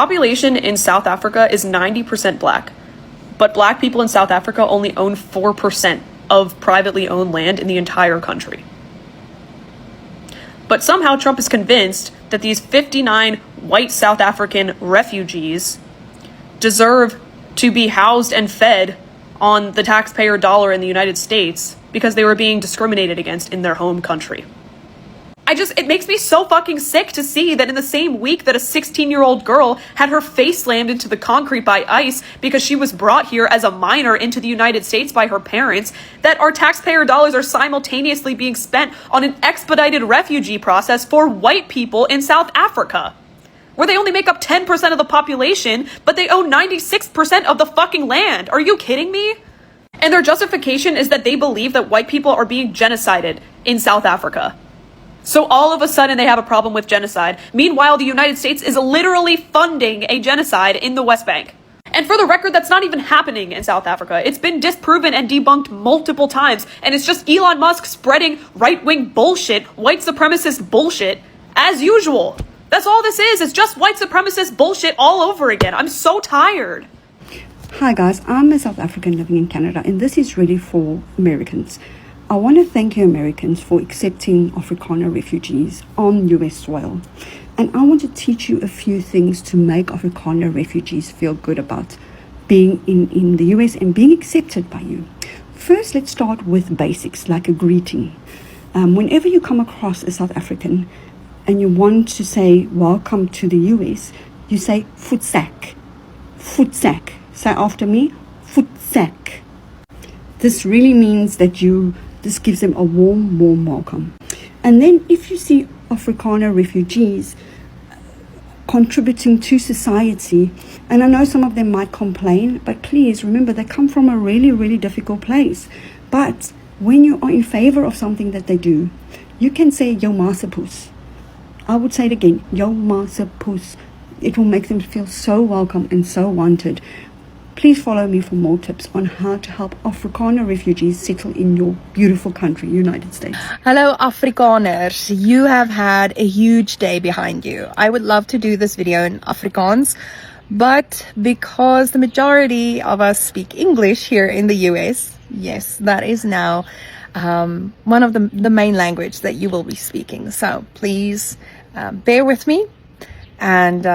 population in South Africa is 90% black, but black people in South Africa only own 4% of privately owned land in the entire country. But somehow Trump is convinced that these 59 white South African refugees deserve to be housed and fed on the taxpayer dollar in the United States because they were being discriminated against in their home country. It makes me so fucking sick to see that in the same week that a 16-year-old girl had her face slammed into the concrete by ICE because she was brought here as a minor into the United States by her parents, that our taxpayer dollars are simultaneously being spent on an expedited refugee process for white people in South Africa, where they only make up 10% of the population, but they own 96% of the fucking land. Are you kidding me? And their justification is that they believe that white people are being genocided in South Africa. So all of a sudden they have a problem with genocide. Meanwhile, the United States is literally funding a genocide in the West Bank. And for the record, that's not even happening in South Africa. It's been disproven and debunked multiple times. And it's just Elon Musk spreading right-wing bullshit, white supremacist bullshit, as usual. That's all this is. It's just white supremacist bullshit all over again. I'm so tired. Hi guys, I'm a South African living in Canada, and this is really for Americans. I want to thank you Americans for accepting Afrikaner refugees on US soil. And I want to teach you a few things to make Afrikaner refugees feel good about being in the US and being accepted by you. First, let's start with basics like a greeting. Whenever you come across a South African and you want to say welcome to the US, you say voetsak. Voetsak. Say after me, voetsak. This really means that this gives them a warm welcome. And then if you see Afrikaner refugees contributing to society, and I know some of them might complain, but please remember they come from a really difficult place. But when you are in favor of something that they do, you can say jou maasepos. I would say it again, jou maasepos. It will make them feel so welcome and so wanted. Please follow me for more tips on how to help Afrikaner refugees settle in your beautiful country, United States. Hello Afrikaners, you have had a huge day behind you. I would love to do this video in Afrikaans, but because the majority of us speak English here in the US, yes, that is now one of the main language that you will be speaking. So please bear with me, and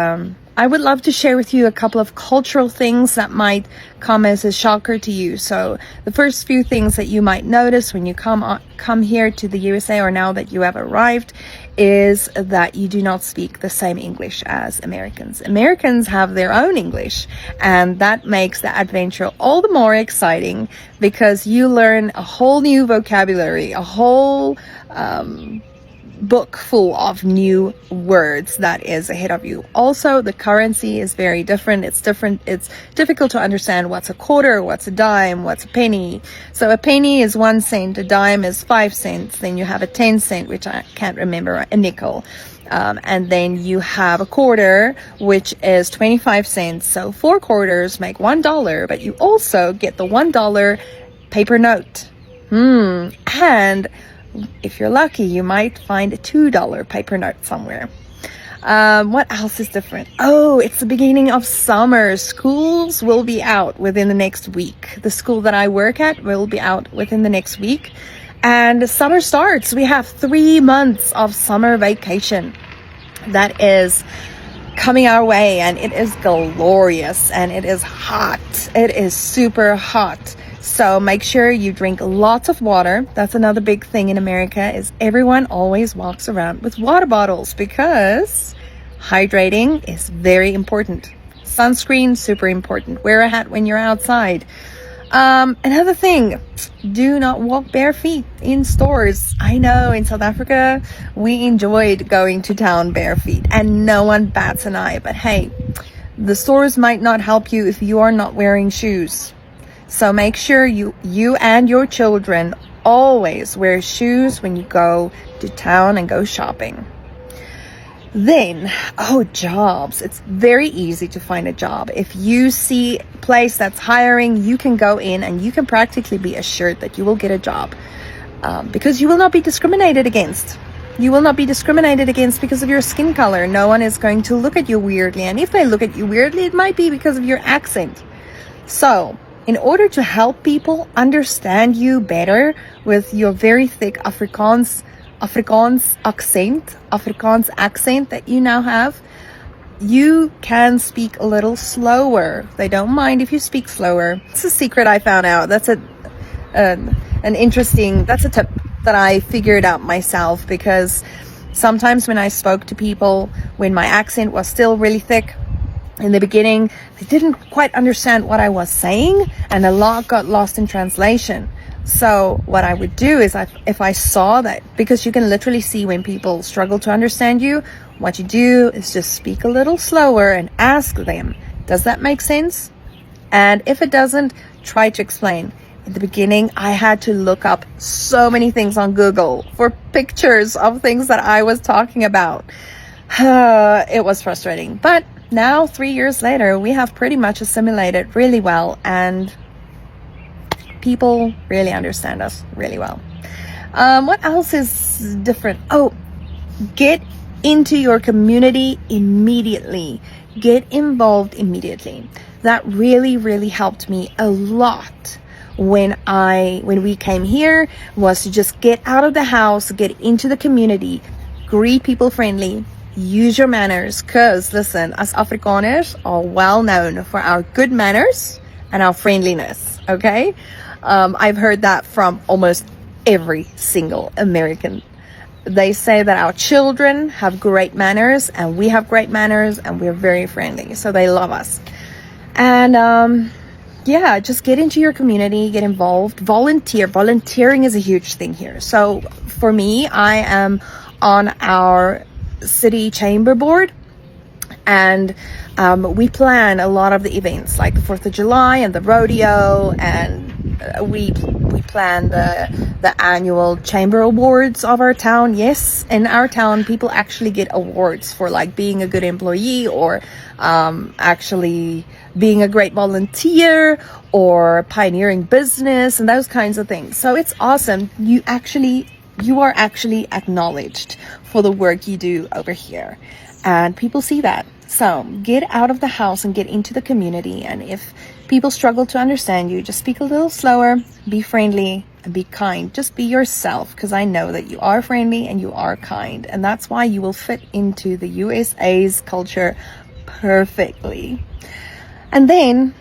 I would love to share with you a couple of cultural things that might come as a shocker to you. So the first few things that you might notice when you come here to the USA, or now that you have arrived, is that you do not speak the same English as Americans. Americans have their own English, and that makes the adventure all the more exciting because you learn a whole new vocabulary, a whole book full of new words that is ahead of you. Also, the currency is very different. It's difficult to understand what's a quarter, what's a dime, what's a penny. So a penny is 1 cent, a dime is 5 cents, then you have a 10 cent, which I can't remember, a nickel. And then you have a quarter, which is 25 cents. So 4 quarters make $1, but you also get the $1 paper note. And if you're lucky, you might find a $2 paper note somewhere. What else is different? Oh, it's the beginning of summer. Schools will be out within the next week. The school that I work at will be out within the next week. And summer starts. We have 3 months of summer vacation that is coming our way, and it is glorious, and it is hot. It is super hot. So make sure you drink lots of water. That's another big thing in America, is everyone always walks around with water bottles because hydrating is very important. Sunscreen, super important. Wear a hat when you're outside. Another thing, do not walk bare feet in stores. I know in South Africa, we enjoyed going to town bare feet and no one bats an eye, but hey, the stores might not help you if you are not wearing shoes. So make sure you and your children always wear shoes when you go to town and go shopping. Then, jobs. It's very easy to find a job. If you see a place that's hiring, you can go in and you can practically be assured that you will get a job because you will not be discriminated against. You will not be discriminated against because of your skin color. No one is going to look at you weirdly. And if they look at you weirdly, it might be because of your accent. So, in order to help people understand you better with your very thick Afrikaans accent that you now have, you can speak a little slower. They don't mind if you speak slower. It's a secret I found out. That's a tip that I figured out myself, because sometimes when I spoke to people, when my accent was still really thick in the beginning, they didn't quite understand what I was saying, and a lot got lost in translation. So what I would do is, if I saw that, because you can literally see when people struggle to understand you, what you do is just speak a little slower and ask them, does that make sense? And if it doesn't, try to explain. In the beginning, I had to look up so many things on Google for pictures of things that I was talking about. It was frustrating. But now, 3 years later, we have pretty much assimilated really well, and people really understand us really well. What else is different? Oh, get into your community immediately. Get involved immediately. That really, really helped me a lot. When we came here, was to just get out of the house, get into the community, greet people friendly, use your manners, because listen, as Afrikaners are well known for our good manners and our friendliness, okay? I've heard that from almost every single American. They say that our children have great manners, and we have great manners, and we're very friendly, so they love us. And yeah, just get into your community, get involved, volunteer. Volunteering is a huge thing here. So for me, I am on our city chamber board, and we plan a lot of the events, like the 4th of July and the rodeo, and we plan the annual chamber awards of our town. Yes, in our town, people actually get awards for like being a good employee, or actually being a great volunteer, or pioneering business, and those kinds of things. So it's awesome. You are actually acknowledged for the work you do over here, and people see that. So get out of the house and get into the community. And if people struggle to understand you, just speak a little slower, be friendly, and be kind. Just be yourself, because I know that you are friendly and you are kind, and that's why you will fit into the USA's culture perfectly. And then,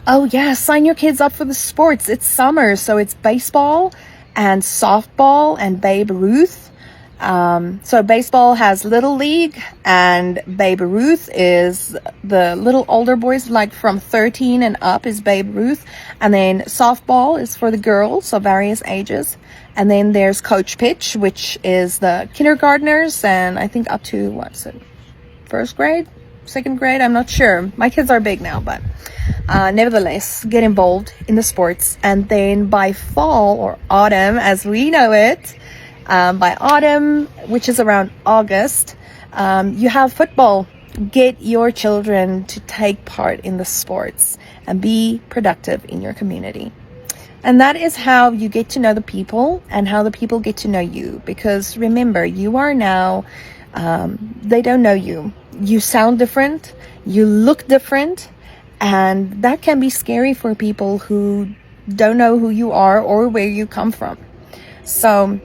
oh yeah, sign your kids up for the sports. It's summer, so it's baseball and softball and Babe Ruth. So baseball has Little League, and Babe Ruth is the little older boys, like from 13 and up is Babe Ruth. And then softball is for the girls of various ages. And then there's Coach Pitch, which is the kindergartners, and I think up to, first grade? Second grade? I'm not sure. My kids are big now, but nevertheless, get involved in the sports. And then by fall, or autumn as we know it, by autumn, which is around August, you have football. Get your children to take part in the sports and be productive in your community. And that is how you get to know the people, and how the people get to know you. Because remember, you are now, they don't know you. You sound different, you look different, and that can be scary for people who don't know who you are or where you come from. So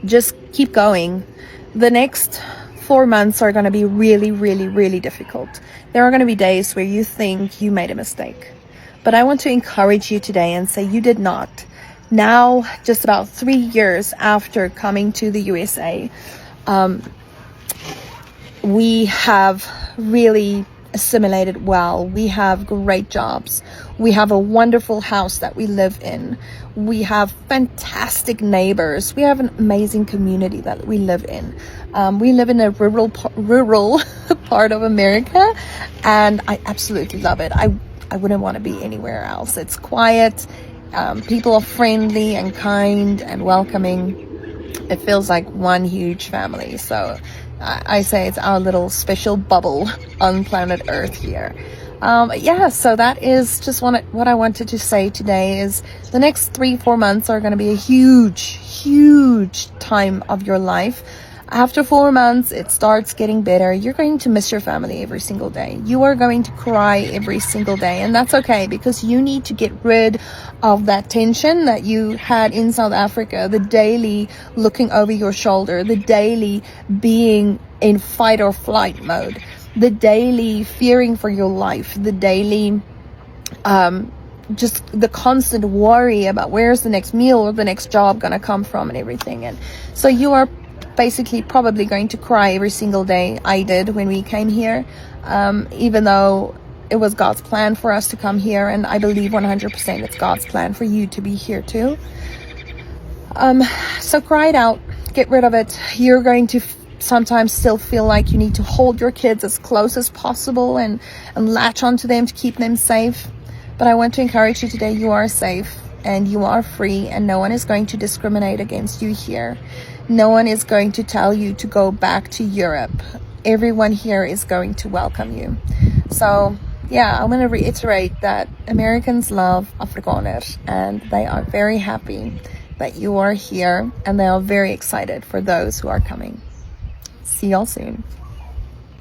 just keep going. The next 4 months are going to be really, really, really difficult. There are going to be days where you think you made a mistake. But I want to encourage you today and say you did not. Now, just about 3 years after coming to the USA, we have really assimilated well. We have great jobs. We have a wonderful house that we live in. We have fantastic neighbors. We have an amazing community that we live in. We live in a rural part of America, and I absolutely love it. I wouldn't want to be anywhere else. It's quiet. People are friendly and kind and welcoming. It feels like one huge family. So I say it's our little special bubble on planet Earth here. Yeah, so that is just what I wanted to say today is the next 3-4 months are going to be a huge time of your life. After 4 months, it starts getting better. You're going to miss your family every single day. You are going to cry every single day. And that's okay, because you need to get rid of that tension that you had in South Africa, the daily looking over your shoulder, the daily being in fight or flight mode, the daily fearing for your life, the daily just the constant worry about where's the next meal or the next job gonna come from and everything. And so you are basically probably going to cry every single day. I did when we came here, even though it was God's plan for us to come here, and I believe 100% it's God's plan for you to be here too. So cry it out, get rid of it. You're going to sometimes still feel like you need to hold your kids as close as possible and latch onto them to keep them safe. But I want to encourage you today, you are safe and you are free, and no one is going to discriminate against you here. No one is going to tell you to go back to Europe. Everyone here is going to welcome you. So yeah, I'm going to reiterate that Americans love Afrikaners, and they are very happy that you are here, and they are very excited for those who are coming. See y'all soon.